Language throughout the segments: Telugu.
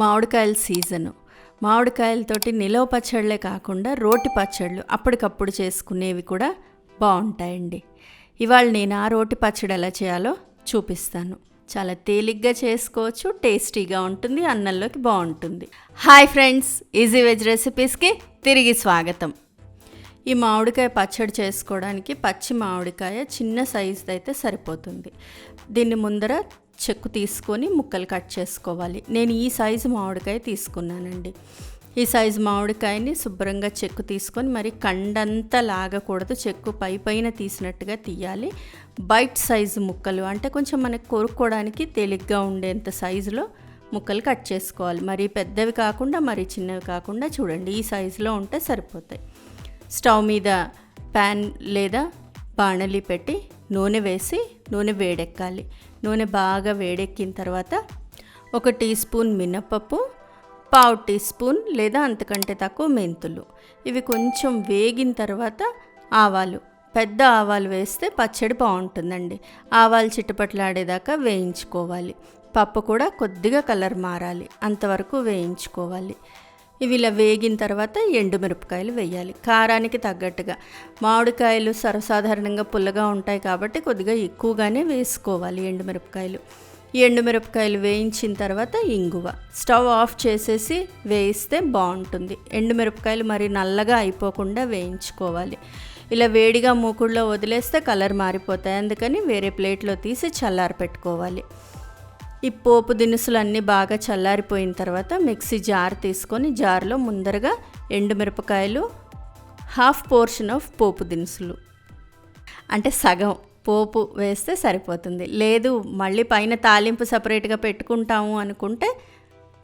మామిడికాయల సీజను. మామిడికాయలతోటి నిలవ పచ్చళ్ళే కాకుండా రోటి పచ్చళ్ళు అప్పటికప్పుడు చేసుకునేవి కూడా బాగుంటాయండి. ఇవాళ నేను ఆ రోటి పచ్చడి ఎలా చేయాలో చూపిస్తాను. చాలా తేలిగ్గా చేసుకోవచ్చు, టేస్టీగా ఉంటుంది, అన్నంలోకి బాగుంటుంది. హాయ్ ఫ్రెండ్స్, ఈజీ వెజ్ రెసిపీస్కి తిరిగి స్వాగతం. ఈ మామిడికాయ పచ్చడి చేసుకోవడానికి పచ్చి మామిడికాయ చిన్న సైజుది అయితే సరిపోతుంది. దీన్ని ముందర చెక్కు తీసుకొని ముక్కలు కట్ చేసుకోవాలి. నేను ఈ సైజు మామిడికాయ తీసుకున్నానండి. ఈ సైజు మామిడికాయని శుభ్రంగా చెక్కు తీసుకొని మరి కండంతా లాగకూడదు, చెక్కు పైన తీసినట్టుగా తీయాలి. బైట్ సైజు ముక్కలు అంటే కొంచెం మనకు కొరుక్కోవడానికి తేలిగ్గా ఉండేంత సైజులో ముక్కలు కట్ చేసుకోవాలి. మరి పెద్దవి కాకుండా మరి చిన్నవి కాకుండా చూడండి, ఈ సైజులో ఉంటే సరిపోతాయి. స్టవ్ మీద ప్యాన్ లేదా బాణలి పెట్టి నూనె వేసి నూనె వేడెక్కాలి. నూనె బాగా వేడెక్కిన తర్వాత 1 టీ స్పూన్ మినపప్పు, 1/2 టీ స్పూన్ లేదా అంతకంటే తక్కువ మెంతులు, ఇవి కొంచెం వేగిన తర్వాత ఆవాలు, పెద్ద ఆవాలు వేస్తే పచ్చడి బాగుంటుందండి. ఆవాలు చిటపట్లాడేదాకా వేయించుకోవాలి. పప్పు కూడా కొద్దిగా కలర్ మారాలి, అంతవరకు వేయించుకోవాలి. ఇవి ఇలా వేగిన తర్వాత ఎండుమిరపకాయలు వేయాలి, కారానికి తగ్గట్టుగా. మామిడికాయలు సర్వసాధారణంగా పుల్లగా ఉంటాయి కాబట్టి కొద్దిగా ఎక్కువగానే వేసుకోవాలి ఎండుమిరపకాయలు. ఈ ఎండుమిరపకాయలు వేయించిన తర్వాత ఇంగువ, స్టవ్ ఆఫ్ చేసేసి వేయిస్తే బాగుంటుంది. ఎండుమిరపకాయలు మరి నల్లగా అయిపోకుండా వేయించుకోవాలి. ఇలా వేడిగా మూకుడులో వదిలేస్తే కలర్ మారిపోతాయి, అందుకని వేరే ప్లేట్లో తీసి చల్లారి పెట్టుకోవాలి. ఈ పోపు దినుసులు అన్నీ బాగా చల్లారిపోయిన తర్వాత మిక్సీ జార్ తీసుకొని జార్లో ముందరగా ఎండుమిరపకాయలు, 1/2 పోర్షన్ ఆఫ్ పోపు దినుసులు అంటే సగం పోపు వేస్తే సరిపోతుంది. లేదు మళ్ళీ పైన తాలింపు సపరేట్గా పెట్టుకుంటాము అనుకుంటే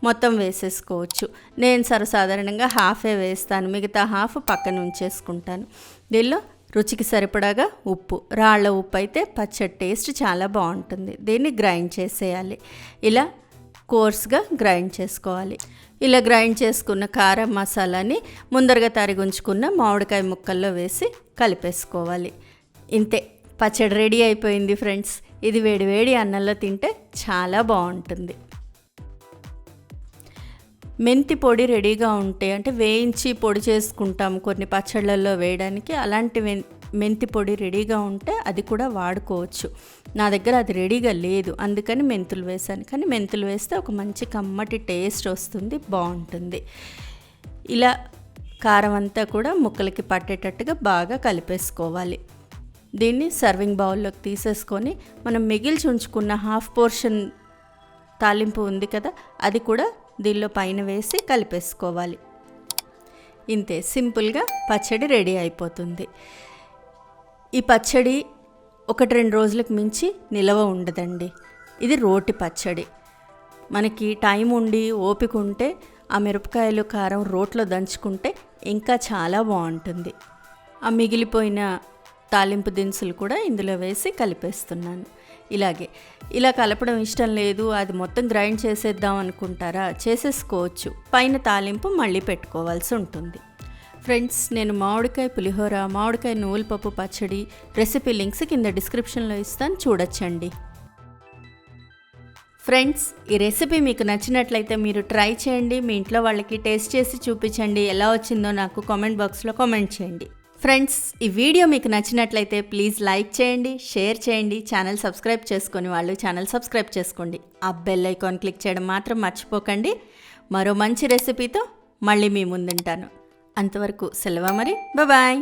మొత్తం వేసేసుకోవచ్చు. నేను సర్వసాధారణంగా 1/2 వేస్తాను, మిగతా 1/2 పక్కన ఉంచేసుకుంటాను. దీనిలో రుచికి సరిపడాగా ఉప్పు, రాళ్ళ ఉప్పు అయితే పచ్చడి టేస్ట్ చాలా బాగుంటుంది. దీన్ని గ్రైండ్ చేసేయాలి. ఇలా కోర్స్గా గ్రైండ్ చేసుకోవాలి. ఇలా గ్రైండ్ చేసుకున్న కారం మసాలాని ముందరగా తరిగి ఉంచుకున్న మామిడికాయ ముక్కల్లో వేసి కలిపేసుకోవాలి. ఇంతే, పచ్చడి రెడీ అయిపోయింది ఫ్రెండ్స్. ఇది వేడివేడి అన్నంలో తింటే చాలా బాగుంటుంది. మెంతి పొడి రెడీగా ఉంటే, అంటే వేయించి పొడి చేసుకుంటాం కొన్ని పచ్చళ్ళల్లో వేయడానికి, అలాంటి మెంతి పొడి రెడీగా ఉంటే అది కూడా వాడుకోవచ్చు. నా దగ్గర అది రెడీగా లేదు, అందుకని మెంతులు వేసాను. కానీ మెంతులు వేస్తే ఒక మంచి కమ్మటి టేస్ట్ వస్తుంది, బాగుంటుంది. ఇలా కారం అంతా కూడా ముక్కలకి పట్టేటట్టుగా బాగా కలిపేసుకోవాలి. దీన్ని సర్వింగ్ బౌల్లోకి తీసేసుకొని మనం మిగిల్చి ఉంచుకున్న 1/2 పోర్షన్ తాలింపు ఉంది కదా, అది కూడా దీనిలో పైన వేసి కలిపేసుకోవాలి. ఇంతే, సింపుల్గా పచ్చడి రెడీ అయిపోతుంది. ఈ పచ్చడి 1-2 రోజులకు మించి నిలవ ఉండదండి. ఇది రోటి పచ్చడి. మనకి టైం ఉండి ఓపిక ఉంటే ఆ మిరపకాయలు కారం రోట్లో దంచుకుంటే ఇంకా చాలా బాగుంటుంది. ఆ మిగిలిపోయిన తాలింపు దినుసులు కూడా ఇందులో వేసి కలిపేస్తున్నాను. ఇలా కలపడం ఇష్టం లేదు, అది మొత్తం గ్రైండ్ చేసేద్దాం అనుకుంటారా, చేసేసుకోవచ్చు. పైన తాలింపు మళ్ళీ పెట్టుకోవాల్సి ఉంటుంది. ఫ్రెండ్స్, నేను మామిడికాయ పులిహోర, మామిడికాయ నువ్వుల పప్పు పచ్చడి రెసిపీ లింక్స్ కింద డిస్క్రిప్షన్లో ఇస్తాను, చూడొచ్చండి. ఫ్రెండ్స్, ఈ రెసిపీ మీకు నచ్చినట్లయితే మీరు ట్రై చేయండి. మీ ఇంట్లో వాళ్ళకి టేస్ట్ చేసి చూపించండి. ఎలా వచ్చిందో నాకు కామెంట్ బాక్స్లో కామెంట్ చేయండి. ఫ్రెండ్స్, ఈ వీడియో మీకు నచ్చినట్లయితే ప్లీజ్ లైక్ చేయండి, షేర్ చేయండి. ఛానల్ సబ్స్క్రైబ్ చేసుకొని వాళ్ళు ఛానల్ సబ్స్క్రైబ్ చేసుకోండి. ఆ బెల్ ఐకాన్ క్లిక్ చేయడం మాత్రం మర్చిపోకండి. మరో మంచి రెసిపీతో మళ్ళీ మీ ముందుంటాను. అంతవరకు సెలవు మరి, బాయ్.